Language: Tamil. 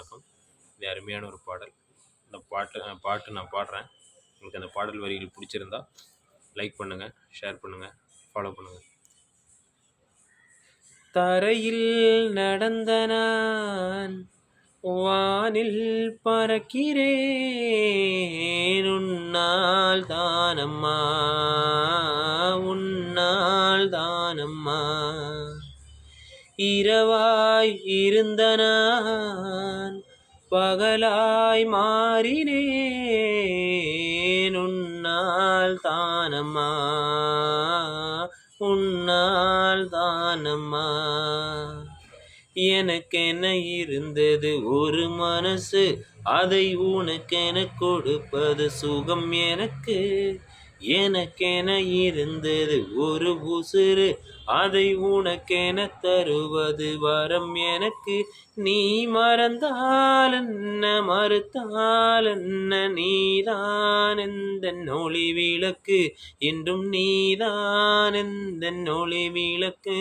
வணக்கம். இது அருமையான ஒரு பாடல். இந்த பாட்டு நான் பாடுறேன். உங்களுக்கு அந்த பாடல் வரிகள் பிடிச்சிருந்தா லைக் பண்ணுங்க, ஷேர் பண்ணுங்க, ஃபாலோ பண்ணுங்க. தரையில் நடந்த நான் வானில் பறக்கிறேன், உன்னால் தானம்மா, உன்னால் தானம்மா. இரவாய் இருந்த நான் பகலாய் மாறினேன், உன்னால் தானம்மா, உன்னால் தானம்மா. எனக்கென இருந்தது ஒரு மனசு, அதை உனக்கென கொடுப்பது சுகம் எனக்கு. எனக்கென இருந்தது ஒரு உசுறு, அதை உனக்கென தருவது வரம் எனக்கு. நீ மறந்தால் என்ன, மறுத்தால் என்ன, நீதான் எந்தன் ஒளி விளக்கு, என்றும் நீதான் எந்தன் ஒளி விளக்கு.